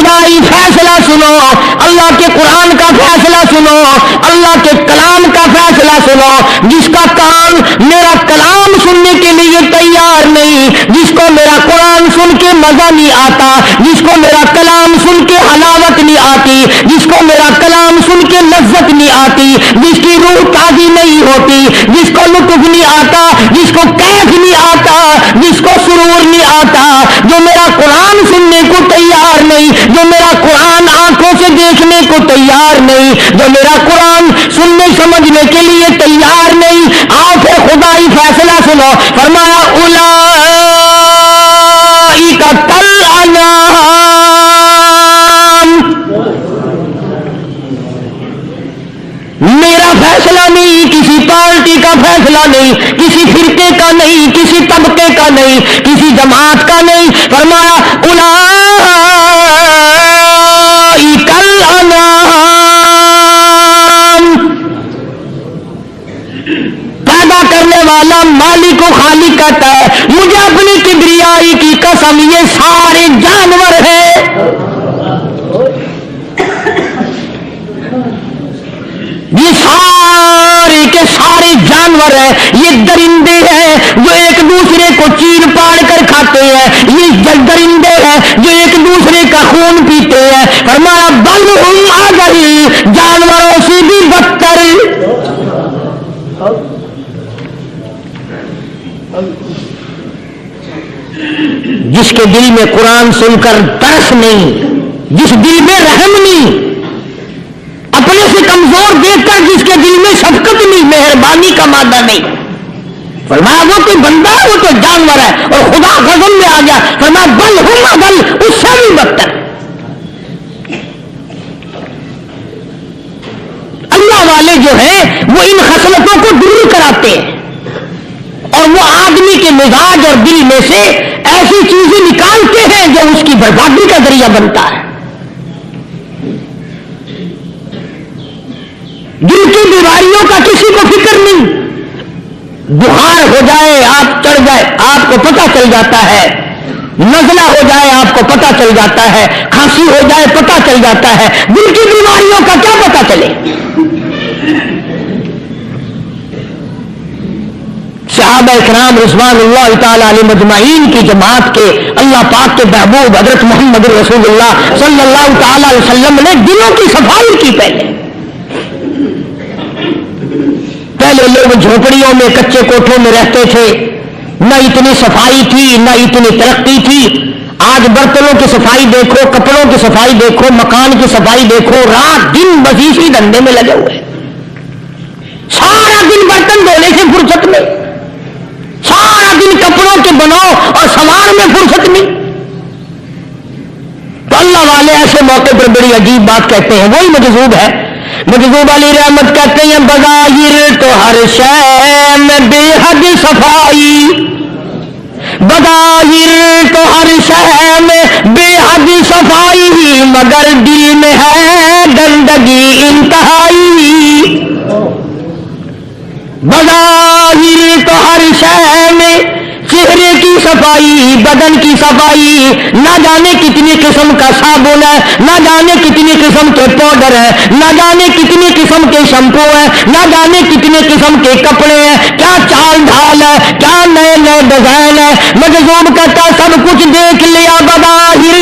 خدائی فیصلہ سنو، اللہ کے قرآن کا فیصلہ سنو، اللہ کے کلام کا فیصلہ سنو. جس کا کان میرا کلام سننے کے لیے تیار نہیں، جس کو میرا قرآن سن کے مزہ نہیں آتا، جس کو میرا کلام سن کے حلاوت نہیں آتی، جس کو میرا کلام سن کے لذت نہیں آتی، جس کی روح تازی نہیں ہوتی، جس کو لطف نہیں آتا، جس کو کیف نہیں آتا، جس کو سرور نہیں آتا، جو میرا قرآن سننے کو تیار نہیں، جو میرا قرآن آنکھوں سے دیکھنے کو تیار نہیں، جو میرا قرآن سننے سمجھنے کے لیے تیار نہیں. آؤ پھر خدائی فیصلہ سنو. فرمایا اولئک کالانعام. میرا فیصلہ نہیں، کسی پارٹی کا فیصلہ نہیں، کسی فرقے کا نہیں، کسی طبقے کا نہیں، کسی جماعت کا نہیں. فرمایا اولئک الانعام. پیدا کرنے والا مالک و خالق کہتا ہے مجھے اپنی کبریائی کی قسم یہ سارے جانور ہیں. یہ سارے کے سارے جانور ہیں، یہ درندے ہیں جو ایک دوسرے کو چیر پاڑ کر کھاتے ہیں، یہ درندے ہیں جو ایک دوسرے کا خون پیتے ہیں. فرمایا بل ہم اضل، جانوروں سے بھی بدتر. جس کے دل میں قرآن سن کر ترس نہیں، جس دل میں رحم نہیں، اپنے سے کمزور دیکھ کر جس کے دل میں شفقت نہیں، مہربانی کا مادہ نہیں. فرمایا وہ کوئی بندہ ہے، وہ تو جانور ہے. اور خدا غضب میں آ گیا. فرمایا بل ہم اضل، اس سے بھی بدتر. اللہ والے جو ہیں وہ ان خصلتوں کو دور کراتے ہیں اور وہ آدمی کے مزاج اور دل میں سے ایسی چیزیں نکالتے ہیں جو اس کی بربادی کا ذریعہ بنتا ہے. دل کی بیماریوں کا کسی کو فکر نہیں. بخار ہو جائے، آپ چڑھ جائے، آپ کو پتہ چل جاتا ہے. نزلہ ہو جائے آپ کو پتہ چل جاتا ہے. کھانسی ہو جائے پتہ چل جاتا ہے. دل کی بیماریوں کا کیا پتہ چلے. صحابہ کرام رضوان اللہ تعالی علیہ مجمعین کی جماعت کے اللہ پاک کے محبوب حضرت محمد رسول اللہ صلی اللہ تعالی علیہ وسلم نے دلوں کی صفائی کی. پہلے لوگ جھونپڑیوں میں کچے کوٹھوں میں رہتے تھے، نہ اتنی صفائی تھی نہ اتنی ترقی تھی. آج برتنوں کی صفائی دیکھو، کپڑوں کی صفائی دیکھو، مکان کی صفائی دیکھو. رات دن بس اسی دھندے میں لگے ہوئے. سارا دن برتن دھونے سے فرصت نہیں، سارا دن کپڑوں کے بناؤ اور سنوار میں فرصت نہیں. تو اللہ والے ایسے موقع پر بڑی عجیب بات کہتے ہیں. وہی مجذوب ہے. مجذوب علی رحمت کہتے ہیں بظاہر تو ہر شے میں بے حد صفائی، بظاہر تو ہر شے میں بے حد صفائی، مگر دل میں ہے گندگی انتہائی. بظاہر تو ہر شے میں چہرے کی صفائی، بدن کی صفائی، نہ جانے کتنی قسم کا صابن ہے، نہ جانے کتنی قسم کے پاؤڈر ہے، نہ جانے کتنی قسم کے شیمپو ہے، نہ جانے کتنی قسم کے کپڑے ہیں، کیا چال ڈھال ہے، کیا نئے نئے ڈیزائن ہے. مجذوب کہتا سب کچھ دیکھ لیا، بظاہر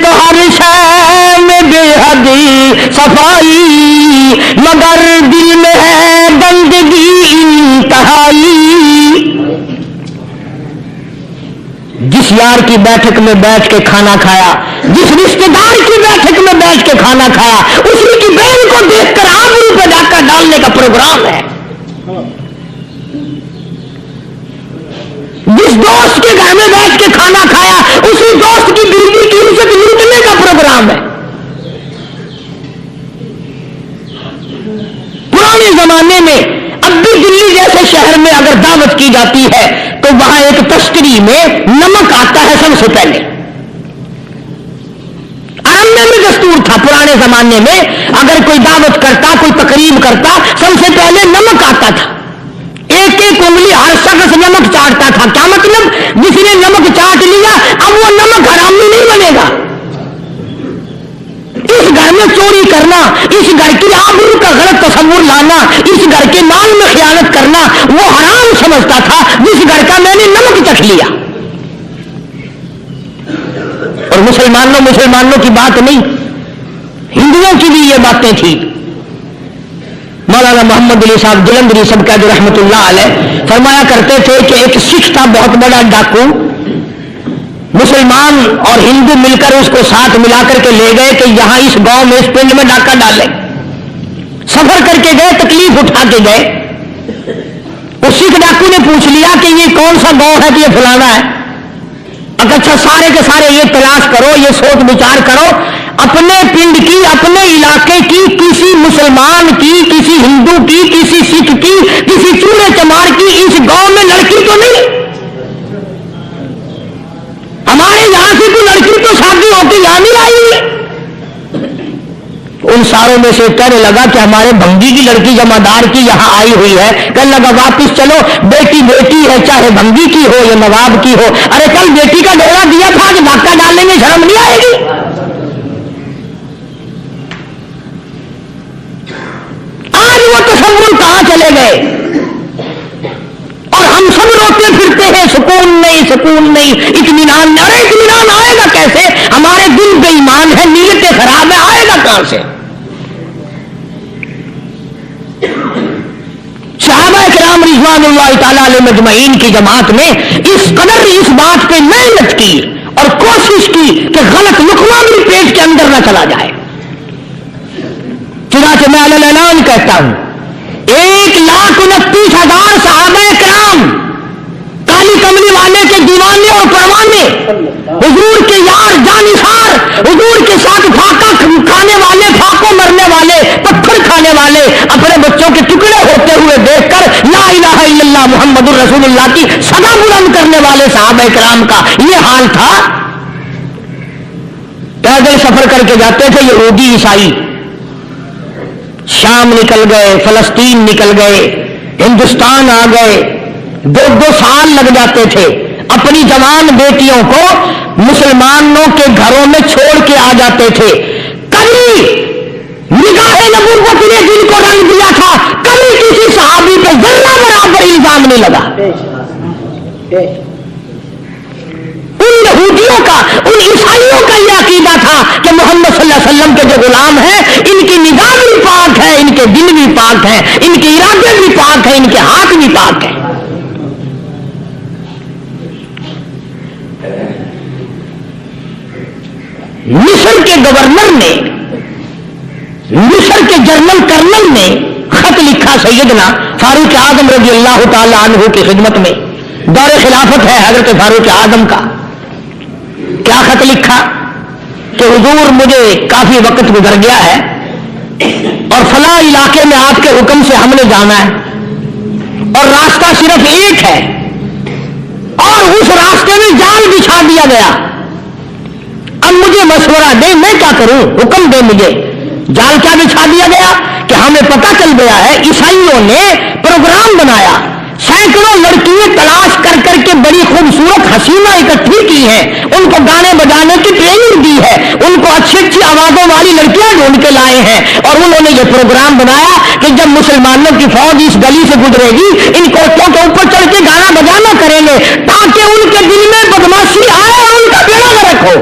تو ہر شے میں بے حد صفائی، مگر دل میں ہے گندگی انتہائی. جس یار کی بیٹھک میں بیٹھ کے کھانا کھایا، جس رشتے دار کی بیٹھک میں بیٹھ کے کھانا کھایا، اسی کی بہن کو دیکھ کر آبرو پہ ڈاکہ ڈالنے کا پروگرام ہے. جس دوست کے گھر میں بیٹھ کے کھانا کھایا، اسی دوست کی بیوی کی عزت لوٹنے کا پروگرام ہے. پرانے زمانے میں اب بھی دلی جیسے شہر میں اگر دعوت کی جاتی ہے تو وہاں ایک تشکری میں نمک آتا ہے سب سے پہلے. آرامنے میں دستور تھا پرانے زمانے میں، اگر کوئی دعوت کرتا، کوئی تقریب کرتا، سب سے پہلے نمک آتا تھا. ایک ایک انگلی ہر شخص نمک چاٹتا تھا. کیا مطلب؟ جس نے نمک چاٹ لیا اب وہ نمک حرامی نہیں بنے گا. میں چوری کرنا، اس گھر کی آبرو کا غلط تصور لانا، اس گھر کے مال میں خیانت کرنا وہ حرام سمجھتا تھا جس گھر کا میں نے نمک چکھ لیا۔ اور مسلمانوں کی بات نہیں، ہندوؤں کی بھی یہ باتیں تھی۔ مولانا محمد علی صاحب جلندری سب کا جو رحمت اللہ علیہ فرمایا کرتے تھے کہ ایک سکھ تھا بہت بڑا ڈاکو، مسلمان اور ہندو مل کر اس کو ساتھ ملا کر کے لے گئے کہ یہاں اس گاؤں میں اس پنڈ میں ڈاکہ ڈالے۔ سفر کر کے گئے، تکلیف اٹھا کے گئے۔ اس سکھ ڈاکو نے پوچھ لیا کہ یہ کون سا گاؤں ہے کہ یہ فلانا ہے؟ اچھا سارے کے سارے یہ تلاش کرو، یہ سوچ وچار کرو، اپنے پنڈ کی، اپنے علاقے کی، کسی مسلمان کی، کسی ہندو کی، کسی سکھ کی، کسی چوڑے چمار کی اس گاؤں میں لڑکی تو نہیں؟ ہمارے یہاں سے کوئی لڑکی تو شادی ہو کے یہاں نہیں آئی۔ ان ساروں میں سے کہنے لگا کہ ہمارے بھنگی کی لڑکی جمعدار کی یہاں آئی ہوئی ہے۔ کہنے لگا واپس چلو، بیٹی بیٹی ہے، چاہے بھنگی کی ہو یا نواب کی ہو۔ ارے کل بیٹی کا ڈورا دیا تھا کہ ڈاکہ ڈالنے میں شرم نہیں آئے گی؟ آج وہ تصور کہاں چلے گئے؟ اور ہم سب روتے پھرتے ہیں سکون نہیں، سکون نہیں، اطمینان نہیں۔ ارے اطمینان آئے گا کیسے؟ ہمارے دل بے ایمان ہے، نیتیں خراب ہے، آئے گا کہاں سے؟ صحابہ کرام رضوان اللہ تعالی علیہ مجمعین کی جماعت نے اس قدر اس بات پہ محنت کی اور کوشش کی کہ غلط لقمہ بھی پیٹ کے اندر نہ چلا جائے۔ چنانچہ میں علی اعلان کہتا ہوں 1,29,000 صحابہ کرام، کالی کملی والے کے دیوانے اور پروانے، حضور کے یار جانثار، حضور کے ساتھ پھاقا کھانے والے، پھاقوں مرنے والے، پتھر کھانے والے، اپنے بچوں کے ٹکڑے ہوتے ہوئے دیکھ کر لا الہ الا اللہ محمد الرسول اللہ کی صدا بلند کرنے والے صحابہ کرام کا یہ حال تھا۔ پیدل سفر کر کے جاتے تھے یہودی عیسائی، شام نکل گئے، فلسطین نکل گئے، ہندوستان آ گئے، 2 سال لگ جاتے تھے، اپنی جوان بیٹیوں کو مسلمانوں کے گھروں میں چھوڑ کے آ جاتے تھے۔ کبھی نگاہ نبوت نے جن کو رنگ دیا تھا، کبھی کسی صحابی پہ ذرہ برابر الزام نہیں لگا۔ ان یہودیوں کا، ان عیسائیوں کا یہ عقیدہ تھا کہ محمد صلی اللہ علیہ وسلم کے جو غلام ہیں ان کی نگاہ بھی پاک ہے، ان کے دل بھی پاک ہیں، ان کے ارادے بھی پاک ہیں، ان کے ہاتھ بھی پاک ہیں۔ مصر کے گورنر نے، مصر کے جنرل کرنل نے خط لکھا سیدنا فاروق اعظم رضی اللہ تعالی عنہ کی خدمت میں، دور خلافت ہے حضرت فاروق اعظم کا۔ کیا خط لکھا کہ حضور مجھے کافی وقت گزر گیا ہے اور فلاں علاقے میں آپ کے حکم سے ہم نے جانا ہے اور راستہ صرف ایک ہے اور اس راستے میں جال بچھا دیا گیا۔ اب مجھے مشورہ دے، میں کیا کروں؟ حکم دے مجھے۔ جال کیا بچھا دیا گیا کہ ہمیں پتہ چل گیا ہے عیسائیوں نے پروگرام بنایا، سینکڑوں لڑکیاں تلاش کر کر کے بڑی خوبصورت حسینہ اکٹھی کی ہیں، ان کو گانے بجانے کی ٹریننگ دی ہے، ان کو اچھی اچھی آوازوں والی لڑکیاں ڈھونڈ کے لائے ہیں اور انہوں نے یہ پروگرام بنایا کہ جب مسلمانوں کی فوج اس گلی سے گزرے گی ان کوٹوں کے اوپر چڑھ کے گانا بجانا کریں گے تاکہ ان کے دل میں بدماشی آئے اور ان کا بیڑا غرق ہو۔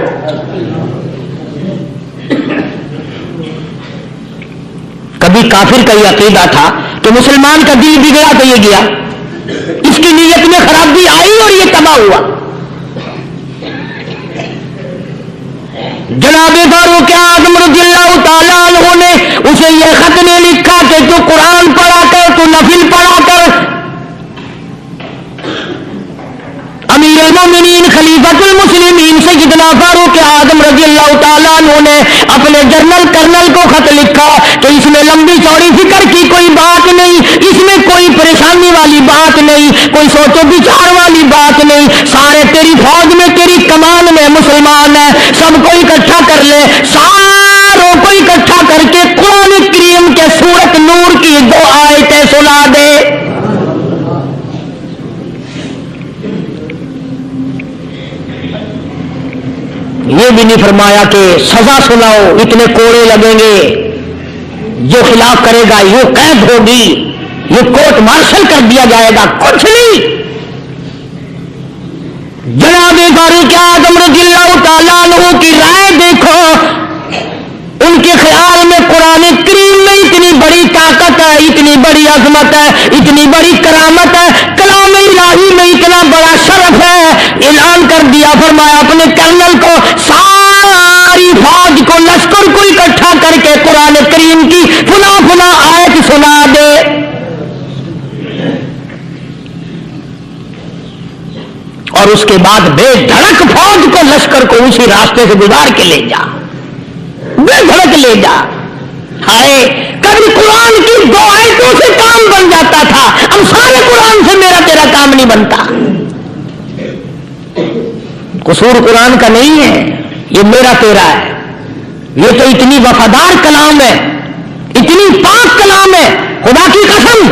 کبھی کافر کا یہ عقیدہ تھا کہ مسلمان کا دل بگڑا تو یہ گیا، اس کی نیت میں خرابی آئی اور یہ تباہ ہوا۔ جناب فاروق اعظم رضی اللہ تعالیٰ عنہ نے اسے یہ خط میں لکھا کہ تو قرآن پڑھا کر، تو نفل پڑھا کر۔ امیر المومنین خلیفۃ المسلمین سیدنا فاروق اعظم رضی اللہ تعالیٰ عنہ نے اپنے جنرل کرنل کو خط لکھا کہ اس میں لمبی چوڑی فکر کی کوئی بات نہیں، اس میں کوئی پریشانی والی بات نہیں، کوئی سوچ و بچار والی بات نہیں، سارے تیری فوج میں، تیری کمان میں مسلمان ہیں، سب کو اکٹھا کر لے، ساروں کو اکٹھا کر کے قرآن کریم کے سورۃ نور کی 2 آیتیں سنا دے۔ یہ بھی نہیں فرمایا کہ سزا سناؤ اتنے کوڑے لگیں گے، جو خلاف کرے گا یہ قید ہوگی، یہ کورٹ مارشل کر دیا جائے گا، کچھ نہیں۔ جناب فاروق اعظم رضی اللہ تعالیٰ عنہ کی رائے دیکھو، ان کے خیال میں قرآن کریم میں اتنی بڑی طاقت ہے، اتنی بڑی عظمت ہے، اتنی بڑی کرامت ہے، کلام الہی میں اتنا بڑا شرف ہے، اعلان کر دیا، فرمایا اپنے کرنل کو ساری فوج کو لشکر کو اکٹھا کر کے قرآن کریم کی فلاں فلاں آیت سنا دے۔ اور اس کے بعد بے دھڑک فوج کو لشکر کو اسی راستے سے گزار کے لے جا، بے دھڑک لے جا۔ ہائے کبھی قرآن کی دو آیتوں سے کام بن جاتا تھا، اب سارے قرآن سے میرا تیرا کام نہیں بنتا۔ قصور قرآن کا نہیں ہے، یہ میرا تیرا ہے۔ یہ تو اتنی وفادار کلام ہے، اتنی پاک کلام ہے، خدا کی قسم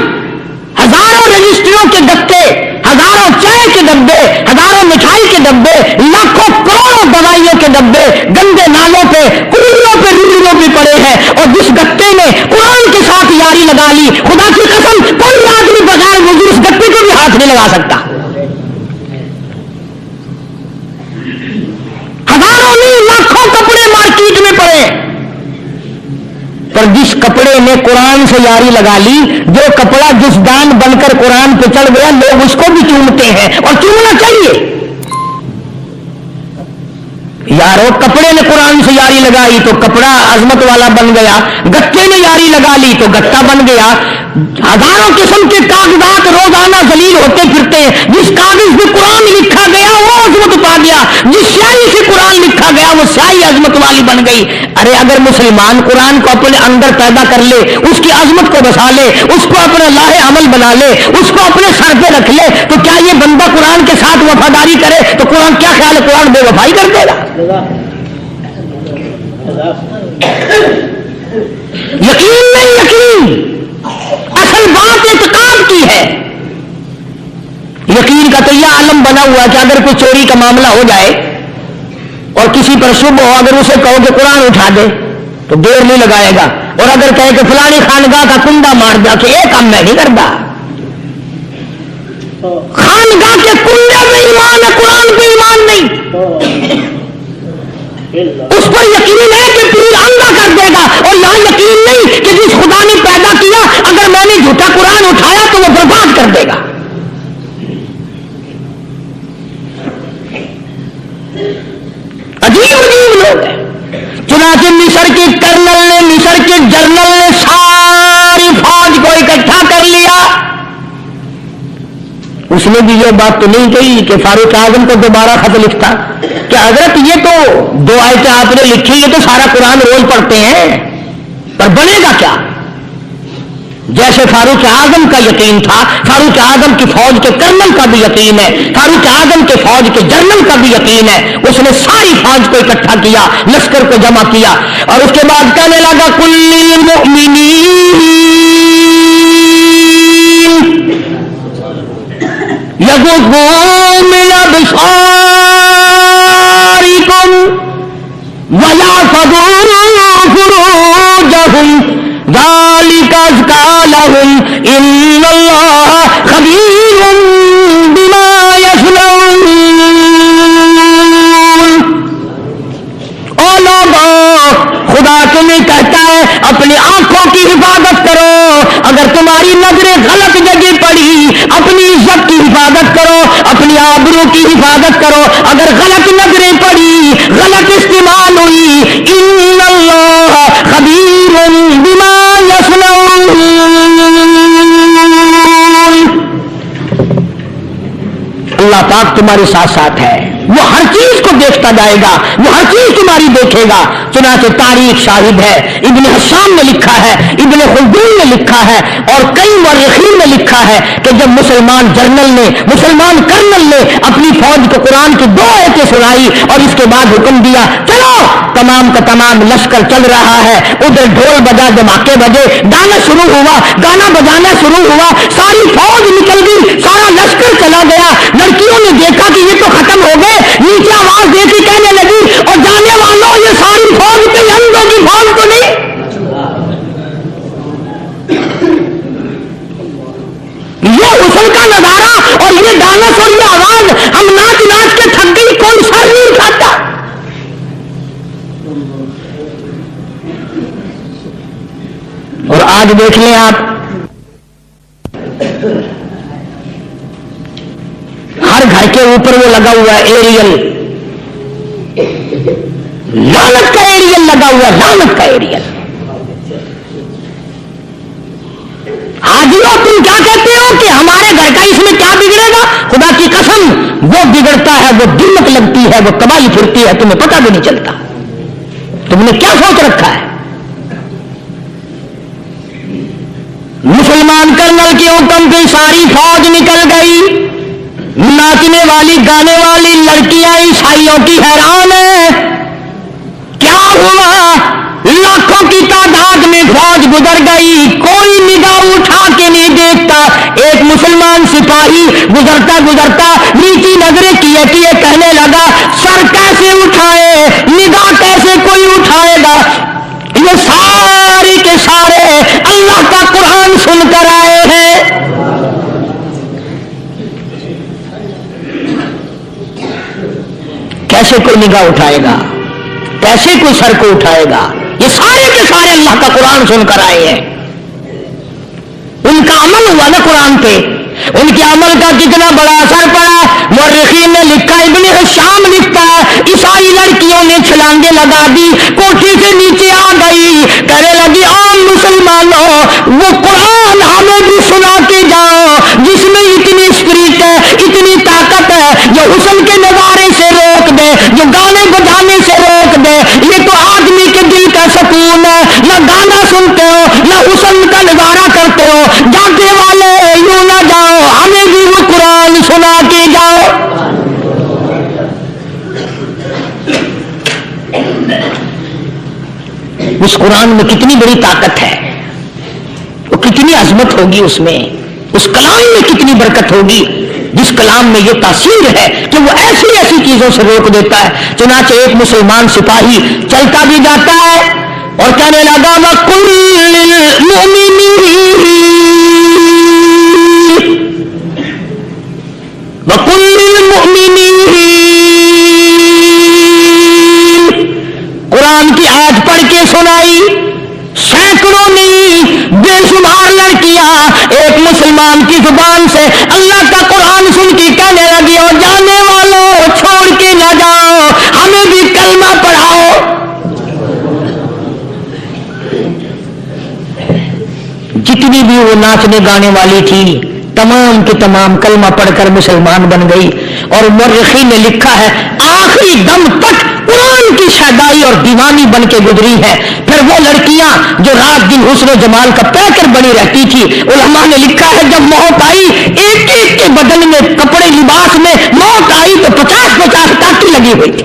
ہزاروں رجسٹریوں کے گتے، ہزاروں چائے کے ڈبے، ہزاروں مٹھائی کے ڈبے، لاکھوں کروڑوں دوائیوں کے ڈبے گندے نالوں پہ کوڑیوں پہ ریڑھیوں پہ پڑے ہیں، اور جس گتے نے قرآن کے ساتھ یاری لگا لی، خدا کی قسم کوئی آدمی بغیر وضو اس گتے کو بھی ہاتھ نہیں لگا سکتا۔ ہزاروں نہیں لاکھوں کپڑے مارکیٹ میں پڑے، پر جس کپڑے نے قرآن سے یاری لگا لی، جو کپڑا جس دان بن کر قرآن پہ چڑھ گیا، لوگ اس کو بھی چومتے ہیں اور چومنا چاہیے۔ یارو کپڑے نے قرآن سے یاری لگائی تو کپڑا عظمت والا بن گیا، گتے نے یاری لگا لی تو گتا بن گیا۔ ہزاروں قسم کے کاغذات روزانہ ذلیل ہوتے پھرتے ہیں، جس کاغذ پہ قرآن لکھا گیا وہ عظمت پا گیا، جس سیاہی سے قرآن لکھا گیا وہ سیاہی عظمت والی بن گئی۔ ارے اگر مسلمان قرآن کو اپنے اندر پیدا کر لے، اس کی عظمت کو بسا لے، اس کو اپنا لاہ عمل بنا لے، اس کو اپنے سر پہ رکھ لے، تو کیا یہ بندہ قرآن کے ساتھ وفاداری کرے تو قرآن کیا خیال ہے قرآن بے وفائی کر دے گا؟ یقین نہیں، یقین اصل بات اعتقاد کی ہے۔ یقین کا تو یہ عالم بنا ہوا کہ اگر کوئی چوری کا معاملہ ہو جائے اور کسی پر شبہ ہو، اگر اسے کہو کہ قرآن اٹھا دے تو دیر نہیں لگائے گا، اور اگر کہے کہ فلانی خانگاہ کا کنڈا مار دیا کہ یہ کام میں نہیں کرتا۔ خانگاہ کے کنڈے پہ ایمان ہے، قرآن پہ ایمان نہیں۔ اس پر یقین ہے کہ پیر اندھا کر دے گا، اور یہاں یقین نہیں کہ جس خدا نے پیدا کیا اگر میں نے جھوٹا قرآن اٹھایا تو وہ برباد کر دے گا۔ عجیب عجیب لوگ ہیں۔ چنانچہ مصر کے کرنل نے، مصر کے جنرل نے ساری فوج کو اکٹھا کر لیا۔ اس نے بھی یہ بات تو نہیں کہی کہ فاروق اعظم کو دوبارہ خط لکھتا کہ حضرت یہ تو دو آیتیں آپ نے لکھی، یہ تو سارا قرآن روز پڑھتے ہیں، پر بنے گا کیا؟ جیسے فاروق اعظم کا یقین تھا، فاروق اعظم کی فوج کے کرنل کا بھی یقین ہے، فاروق اعظم کے فوج کے جنرل کا بھی یقین ہے۔ اس نے ساری فوج کو اکٹھا کیا، لشکر کو جمع کیا، اور اس کے بعد کہنے لگا کل للمؤمنین یغضوا من ابصارکم ویحفظوا فروجہم ذالک ازکی لہم ان اللہ خبیر بما یصنعون۔ او لوگو، خدا تمہیں کہتا ہے اپنی آنکھوں کی حفاظت کرو، اگر تمہاری نظریں غلط جگہ پڑی اپنی عزت کی حفاظت کرو، اپنی آبرو کی حفاظت کرو، اگر غلط نظریں پڑی، غلط استعمال ہوئی، ان اللہ خبیر بما یصنعون۔ اللہ پاک تمہارے ساتھ ساتھ ہے، وہ ہر چیز کو دیکھتا جائے گا، وہ ہر چیز تمہاری دیکھے گا۔ چنانچہ تاریخ شاہد ہے، ابن حشام نے لکھا ہے، ابن خلدون نے لکھا ہے، اور کئی مورخین نے لکھا ہے کہ جب مسلمان جنرل نے، مسلمان کرنل نے اپنی فوج کو قرآن کی دو آیتیں سنائی اور اس کے بعد حکم دیا چلو، تمام کا تمام لشکر چل رہا ہے، ادھر ڈھول بجا، دھماکے بجے، گانا شروع ہوا، گانا بجانا شروع ہوا، ساری فوج نکل گئی، سارا لشکر چلا گیا۔ لڑکیوں نے دیکھا کہ یہ تو ختم ہو گئے، نیچے آواز دیتی کہنے لگی اور جانے والوں یہ ساری فوج کے اندھوں کی فوج تو نہیں. یہ حسن کا نظارہ اور یہ ڈانس اور یہ آواز ہم ناچ ناچ کے تھک گئی، کوئی سر نہیں اٹھاتا. اور آج دیکھ لیں آپ، ہر گھر کے اوپر وہ لگا ہوا ہے ایریل، لعنت کا ایریل لگا ہوا ہے، لعنت کا ایریل. حاجیوں تم کیا کہتے ہو کہ ہمارے گھر کا اس میں کیا بگڑے گا؟ خدا کی قسم وہ بگڑتا ہے، وہ دمت لگتی ہے، وہ تباہی پھرتی ہے، تمہیں پتہ بھی نہیں چلتا. تم نے کیا سوچ رکھا ہے؟ مسلمان کرنل کے حکم پہ ساری فوج نکل گئی، ناچنے والی گانے والی لڑکیاں عیسائیوں کی حیران ہیں. کیا ہوا؟ لاکھوں کی تعداد میں فوج گزر گئی، کوئی نگاہ اٹھا کے نہیں دیکھتا. ایک مسلمان سپاہی گزرتا گزرتا نیچی نظریں کیے کہنے لگا سر کیسے اٹھائے، نگاہ کیسے کوئی اٹھائے گا؟ یہ سارے کے سارے اللہ کا قرآن سن کر آئے ہیں. کیسے کوئی نگاہ اٹھائے گا؟ کیسے کوئی سر کو اٹھائے گا؟ یہ سارے کے سارے اللہ کا قرآن سن کر آئے ہیں. ان کا عمل ہوا نا قرآن پہ، ان کے عمل کا کتنا بڑا اثر پڑا. مورخین نے لکھا، ابن حشام لکھتا ہے عیسائی لڑکیوں نے چھلانگے لگا دی، کوٹھی سے نیچے آ گئی، کہنے لگی عام مسلمانوں وہ قرآن ہمیں بھی سنا کے جاؤ جس میں اتنی اسپرٹ ہے، اتنی طاقت ہے، جو حسن کے نظارے سے روک دے، جو گانے بجانے سے روک دے. یہ تو آدمی کے دل کا سکون ہے، نہ گانا سنتے ہو نہ حسن کا نظارہ کرتے ہو. جاتے والے یوں نہ جاؤ، ہمیں بھی وہ قرآن سنا کے جاؤ. اس قرآن میں کتنی بڑی طاقت ہے، وہ کتنی عظمت ہوگی، اس میں اس کلام میں کتنی برکت ہوگی، جس کلام میں یہ تاثیر ہے کہ وہ ایسی ایسی چیزوں سے روک دیتا ہے. چنانچہ ایک مسلمان سپاہی چلتا بھی جاتا ہے اور کہنے لگا وَقُلْ لِلْمُؤْمِنِينَ وَقُلْ لِلْمُؤْمِنِينَ. قرآن کی آیت پڑھ کے سنائی، سینکڑوں نہیں بے شمار لڑکیاں ایک مسلمان کی زبان سے اللہ کا قرآن سن کے کہنے لگی اور جانے والوں چھوڑ کے نہ جاؤ، ہمیں بھی کلمہ پڑھاؤ. جتنی بھی وہ ناچنے گانے والی تھی تمام کے تمام کلمہ پڑھ کر مسلمان بن گئی. اور مورخین نے لکھا ہے آخری دم تک قرآن کی شیدائی اور دیوانی بن کے گزری ہے. پھر وہ لڑکیاں جو رات دن حسن و جمال کا پیکر بنی رہتی تھی، علماء نے لکھا ہے جب موت آئی ایک ایک کے بدن میں کپڑے لباس میں موت آئی تو 50-50 ٹاکی لگی ہوئی تھی.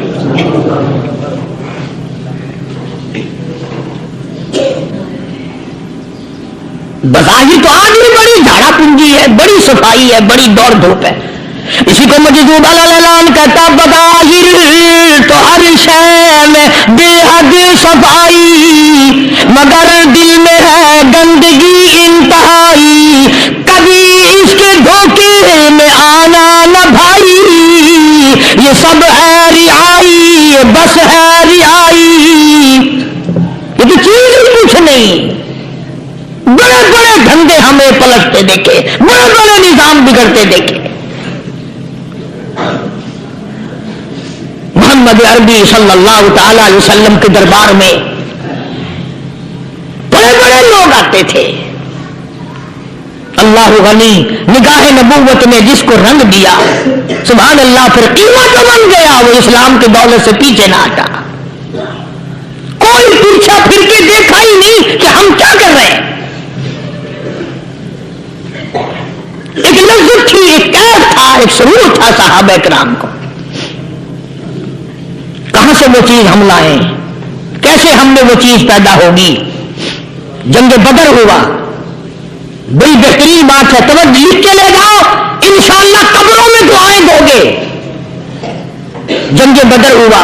بظاہر تو آج بھی بڑی جھاڑا پونجی ہے، بڑی صفائی ہے، بڑی دوڑ دھوپ ہے. اسی کو مجذوب الالان کہتا بظاہر تو ہر شے میں بے حد صفائی، مگر دل میں ہے گندگی انتہائی، کبھی اس کے دھوکے میں آنا نہ بھائی، یہ سب ہے رعائی، بس ہے رعائی. یہ تو چیز ہی کچھ نہیں. بڑے بڑے دھندے ہمیں پلٹتے دیکھے، بڑے بڑے نظام بگڑتے دیکھے. محمد عربی صلی اللہ تعالی علیہ وسلم کے دربار میں بڑے بڑے لوگ آتے تھے. اللہ غنی نگاہ نبوت نے جس کو رنگ دیا سبحان اللہ، پھر قیمت بن گیا، وہ اسلام کے دولت سے پیچھے نہ ہٹا. کوئی پیچھا پھر کے دیکھا ہی نہیں کہ ہم کیا کر رہے ہیں. ایک لذت تھی، ایک کیف تھا، ایک سرور تھا صحابہ کرام کو. کہاں سے وہ چیز ہم لائیں، کیسے ہم میں وہ چیز پیدا ہوگی؟ جنگ بدر ہوا، بڑی بہترین بات ہے، توجہ لکھ کے لے جاؤ، انشاءاللہ قبروں میں دعائیں دو گے. جنگ بدر ہوا،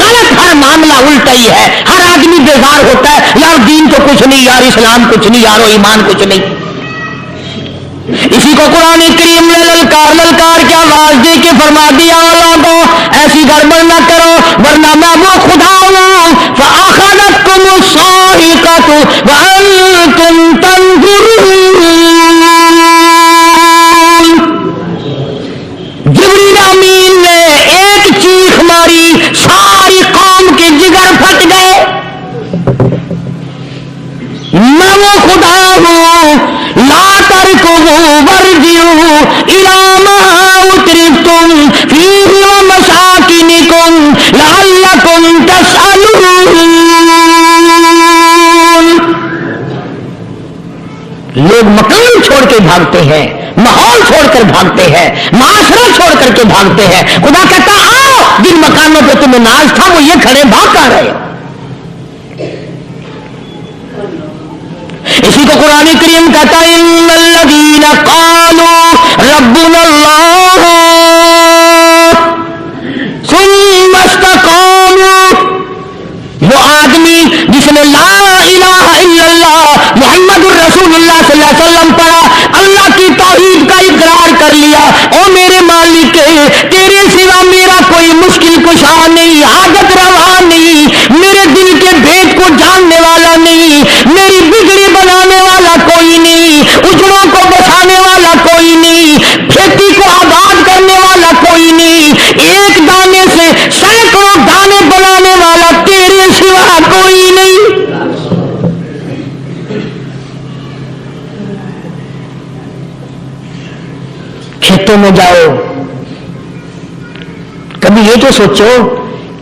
غلط، ہر معاملہ الٹا ہی ہے. ہر آدمی بیزار ہوتا ہے، یار دین تو کچھ نہیں، یار اسلام کچھ نہیں، یارو ایمان کچھ نہیں. اسی کو قرآن کریم نے للکار کے آواز دے کے فرما دیا لوگوں ایسی گڑبڑ نہ کرو ورنہ میں وہ خدا ہوں. فأخذتكم الصاعقة وأنتم تنظرون. جبریل امین نے ایک چیخ ماری، ساری قوم کے جگر پھٹ گئے. میں وہ خدا ہوں، لا تركضوا وارجعوا إلى ما أترفتم فيه ومساكنكم لعلكم تسألون. لوگ مکان چھوڑ کے بھاگتے ہیں، ماحول چھوڑ کر بھاگتے ہیں، معاشرہ چھوڑ کر کے بھاگتے ہیں. خدا کہتا آؤ، جن مکانوں پہ تمہیں ناز تھا وہ یہ کھڑے بھاگ کر رہے. اسی کو قرآن کریم کہتا ہے ان الذین قالوا ربنا اللہ ثم استقاموا. وہ آدمی جس نے لا الہ الا اللہ محمد الرسول اللہ صلی اللہ علیہ وسلم پڑھا، اللہ کی توحید کا اقرار کر لیا، او میرے مالک تیرے سوا میرا کوئی مشکل کشا نہیں، حاجت روا نہیں، میرے دل کے بھید کو جاننے والا نہیں، میری بگڑی بنانے والا کوئی نہیں، اجڑوں کو بسانے والا کوئی نہیں، کھیتی کو آباد کرنے والا کوئی نہیں، ایک دانے سے سینکڑوں دانے بنانے والا تیرے سوا کوئی نہیں. کھیتوں میں جاؤ، کبھی یہ تو سوچو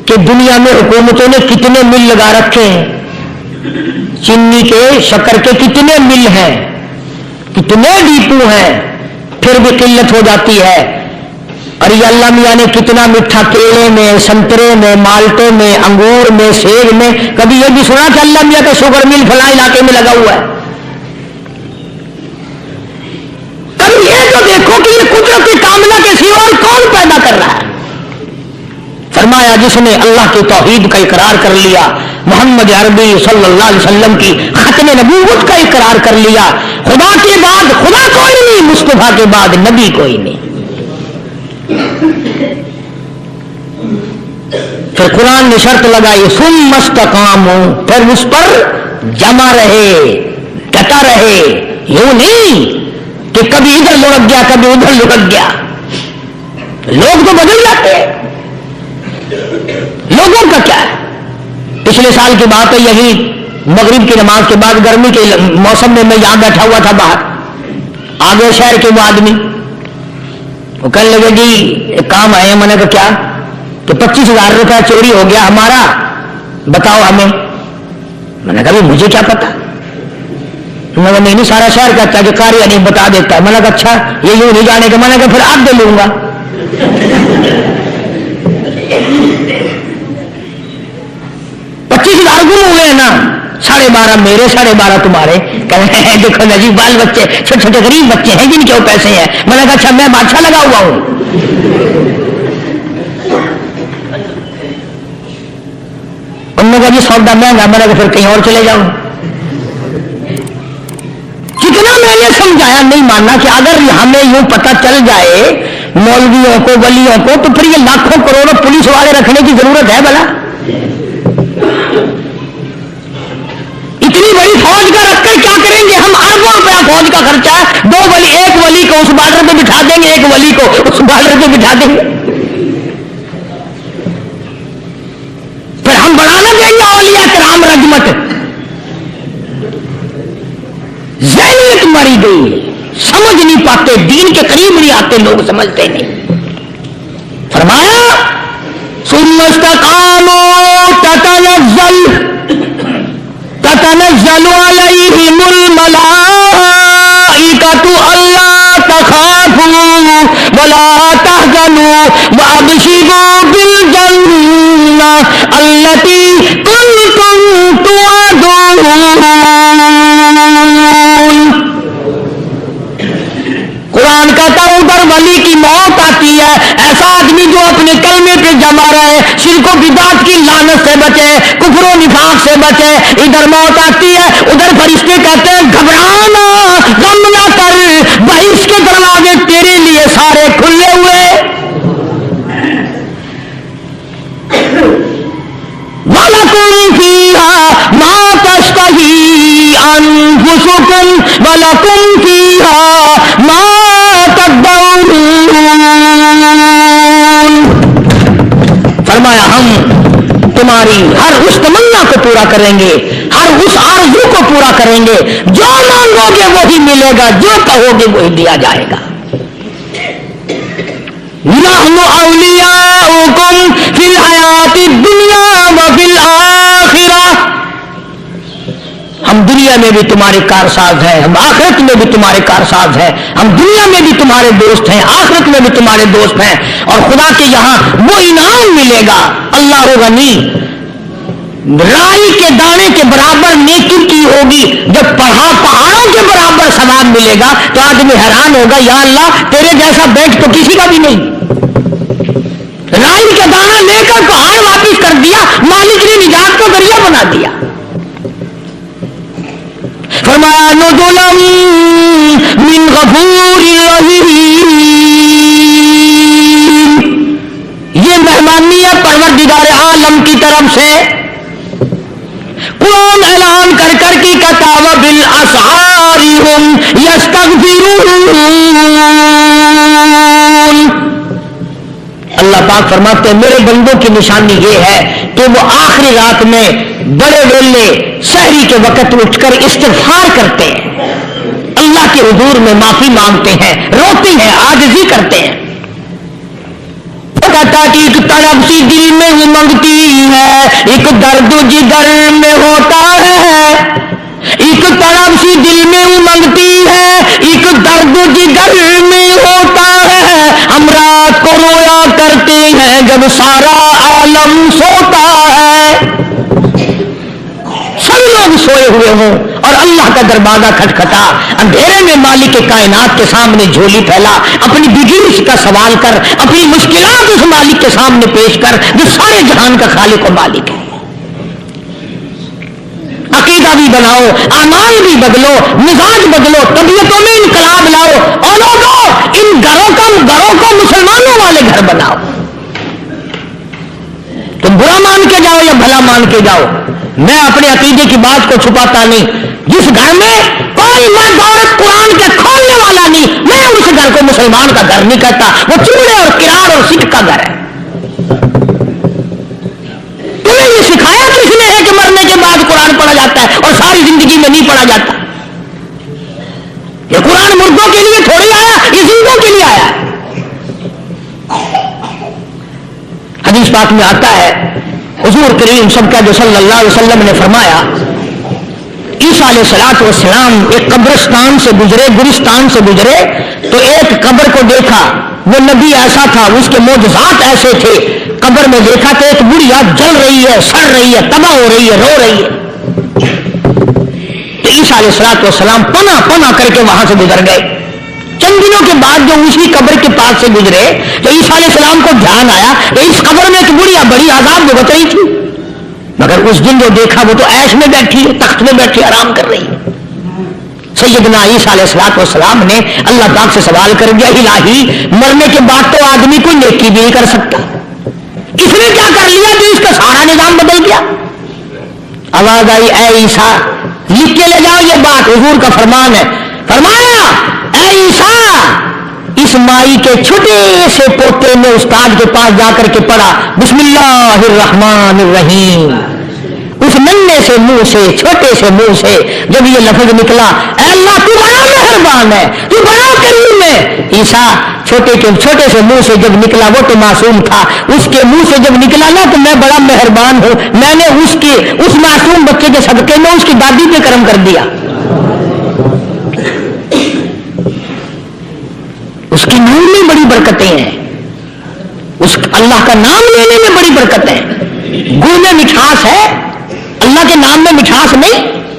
کہ دنیا میں حکومتوں نے کتنے مل لگا رکھے ہیں، چینی کے شکر کے کتنے مل ہیں، کتنے ڈیپو ہیں، پھر بھی قلت ہو جاتی ہے. اور یہ اللہ میاں نے کتنا میٹھا کیلے میں، سنترے میں، مالٹے میں، انگور میں، سیب میں. کبھی یہ بھی سنا کہ اللہ میاں کا شوگر مل فلاں علاقے میں لگا ہوا ہے. کبھی یہ تو دیکھو کہ یہ قدرت کی کاملہ کے سوا اور کون پیدا کر رہا ہے. فرمایا جس نے اللہ کی توحید کا اقرار کر لیا، محمد عربی صلی اللہ علیہ وسلم کی ختم نبوت کا اقرار کر لیا، خدا کے بعد خدا کوئی نہیں، مصطفیٰ کے بعد نبی کوئی نہیں. پھر قرآن نے شرط لگائی ثم استقاموا، پھر اس پر جمع رہے، ڈٹا رہے. یوں نہیں کہ کبھی ادھر لڑک گیا کبھی ادھر لڑک گیا. لوگ تو بدل جاتے ہیں، لوگوں کا کیا ہے. پچھلے سال کی بات ہے، یہی مغرب کی نماز کے بعد گرمی کے موسم میں میں یہاں بیٹھا ہوا تھا باہر، آگے شہر کے وہ آدمی وہ کہنے لگے جی ایک کام آئے ہیں. میں نے کہا کیا؟ کہ 25,000 روپیہ چوری ہو گیا ہمارا، بتاؤ ہمیں. میں نے کہا مجھے کیا پتا. میں نے نہیں سارا شہر کہتا ہے کہ قاری نہیں بتا دیتا ہے. میں نے کہا اچھا یہ یوں نہیں جانے کا. میں نے کہا پھر آپ دے لوں گا. 25,000 گم ہوئے ہیں نا، 12.5 میرے 12.5 تمہارے. کہتے ہیں دیکھو نا جی بال بچے چھوٹے چھوٹے غریب بچے ہیں جن کے وہ پیسے ہیں. میں نے کہا اچھا میں بادشاہ لگا ہوا ہوں. انہوں نے کہا جی سودا مہنگا. میں نے کہا پھر کہیں اور چلے جاؤں. کتنا میں نے سمجھایا نہیں ماننا کہ اگر ہمیں یوں پتہ چل جائے مولویوں کو ولیوں کو تو پھر یہ لاکھوں کروڑوں پولیس والے رکھنے کی ضرورت ہے بھلا؟ اتنی بڑی فوج کا رکھ کر کیا کریں گے ہم؟ اربوں روپیہ فوج کا خرچہ ہے. 2 ولی، ایک ولی کو اس بارڈر پہ بٹھا دیں گے، ایک ولی کو اس بارڈر پہ بٹھا دیں گے. پھر ہم بڑھانا دیں گے اولیاء کرام رجمت. ذہنیت مری گئی، سمجھ نہیں پاتے، دین کے قریب نہیں آتے، لوگ سمجھتے نہیں. فرمایا ثم استقاموا تتنزل علیہم الملائکۃ الا تخافوا ولا تحزنوا وابشروا بالجنہ التی کنتم توعدون. قرآن کہتا ہے ادھر ولی کی موت آتی ہے ایسا آدمی جو اپنے کلمے پہ جمع رہے، شرک و بدعت کی لعنت سے بچے، کفر و نفاق سے بچے، ادھر موت آتی ہے ادھر فرشتے کہتے ہیں گھبرانا، غم نہ کر، بہشت کے دروازے تیرے لیے سارے کھلے ہوئے، وَلَكُمْ فِيهَا مَا تَشْتَهِي أَنفُسُكُمْ وَلَكُمْ فِيهَا مَا تَدَّعُونَ۔ فرمایا ہم تمہاری ہر اس تمنا کو پورا کریں گے، ہر اس آرزو کو پورا کریں گے، جو مانگو گے وہی ملے گا، جو کہو گے وہی دیا جائے گا۔ نحن اولیاؤکم فی الحیات الدنیا وفی الآخرہ، ہم دنیا میں بھی تمہارے کارساز ہیں، ہم آخرت میں بھی تمہارے کارساز ہیں، ہم دنیا میں بھی تمہارے دوست ہیں، آخرت میں بھی تمہارے دوست ہیں، اور خدا کے یہاں وہ انعام ملے گا۔ اللہ غنی، رائی کے دانے کے برابر نیکی کی ہوگی، جب پہاڑوں کے برابر ثواب ملے گا تو آدمی حیران ہوگا، یا اللہ تیرے جیسا بیٹھ تو کسی کا بھی نہیں۔ رائی کا دانہ لے کر پہاڑ واپس کر دیا، مالک نے نجات کو ذریعہ بنا دیا۔ فرمایا نزلا من غفور رحیم، یہ مہمانی ہے پروردگار عالم کی طرف سے۔ قرآن اعلان کر کر کی کتاب بالاسحار ہم یستغفرون، اللہ پاک فرماتے ہیں میرے بندوں کی نشانی یہ ہے کہ وہ آخری رات میں بڑے ویلے سحری کے وقت اٹھ کر استغفار کرتے ہیں، اللہ کے حضور میں معافی مانگتے ہیں، روتے ہیں، عاجزی کرتے ہیں۔ کہتا کہ ایک طرف سی دل میں امنگتی ہے، ایک درد جگر میں ہوتا ہے، ایک طرف سی دل میں امنگتی ہے، ایک درد جگر میں ہوتا ہے، ہم رات کو رویا کرتے ہیں جب سارا عالم سوتا ہے۔ سب لوگ سوئے ہوئے ہوں اور اللہ کا دروازہ کھٹکھٹا، اندھیرے میں مالک کائنات کے سامنے جھولی پھیلا، اپنی بگڑی کا سوال کر، اپنی مشکلات اس مالک کے سامنے پیش کر جو سارے جہان کا خالق و مالک ہے۔ عقیدہ بھی بناؤ، اعمال بھی بدلو، مزاج بدلو، طبیعتوں میں انقلاب لاؤ، اور لوگوں ان گھروں کو مسلمانوں والے گھر بناؤ۔ تم برا مان کے جاؤ یا بھلا مان کے جاؤ، میں اپنے عقیدے کی بات کو چھپاتا نہیں۔ جس گھر میں کوئی مرد عورت قرآن کے کھولنے والا نہیں، میں اس گھر کو مسلمان کا گھر نہیں کہتا، وہ چوڑے اور کرار اور سکھ کا گھر ہے۔ تمہیں یہ سکھایا کس نے ہے کہ مرنے کے بعد قرآن پڑھا جاتا ہے اور ساری زندگی میں نہیں پڑھا جاتا؟ یہ قرآن مردوں کے لیے تھوڑی آیا، یہ زندوں کے لیے آیا ہے۔ حدیث پاک میں آتا ہے حضور کریم سب کا جو صلی اللہ علیہ وسلم نے فرمایا، عیسیٰ علیہ الصلوۃ والسلام ایک قبرستان سے گزرے، گلستان سے گزرے تو ایک قبر کو دیکھا، وہ نبی ایسا تھا، اس کے معجزات ایسے تھے، قبر میں دیکھا تو ایک بڑھیا جل رہی ہے، سڑ رہی ہے، تباہ ہو رہی ہے، رو رہی ہے۔ تو عیسیٰ علیہ الصلوۃ والسلام پناہ پناہ کر کے وہاں سے گزر گئے۔ چند دنوں کے بعد جو اسی قبر کے پاس سے گزرے تو عیسیٰ علیہ السلام کو دھیان آیا کہ اس قبر میں ایک بڑھیا بڑی عذاب بھگت رہی تھی، مگر اس دن جو دیکھا وہ تو عیش میں بیٹھی ہے، تخت میں بیٹھی آرام کر رہی ہے۔ سیدنا عیسیٰ علیہ الصلوۃ والسلام نے اللہ پاک سے سوال کر دیا، الہی مرنے کے بعد تو آدمی کوئی نیکی بھی نہیں کر سکتا، اس نے کیا کر لیا جو اس کا سارا نظام بدل گیا؟ آواز آئی، اے عیسیٰ لکھ کے لے جاؤ یہ بات، حضور کا فرمان ہے۔ فرمایا اے عیسیٰ، اس مائی کے چھوٹے سے پوتے نے استاد کے پاس جا کر کے پڑھا بسم اللہ الرحمن الرحیم، اس ننھے سے منہ سے، چھوٹے سے منہ سے جب یہ لفظ نکلا، اے اللہ تو بڑا مہربان ہے، تو بڑا کریم ہے۔ عیسیٰ چھوٹے سے منہ سے جب نکلا، وہ تو معصوم تھا، اس کے منہ سے جب نکلا نا تو میں بڑا مہربان ہوں، میں نے اس معصوم بچے کے صدقے میں اس کی دادی پہ کرم کر دیا۔ اس کی نام میں بڑی برکتیں ہیں، اس اللہ کا نام لینے میں بڑی برکتیں ہیں۔ گل میں مٹھاس ہے، اللہ کے نام میں مٹھاس نہیں۔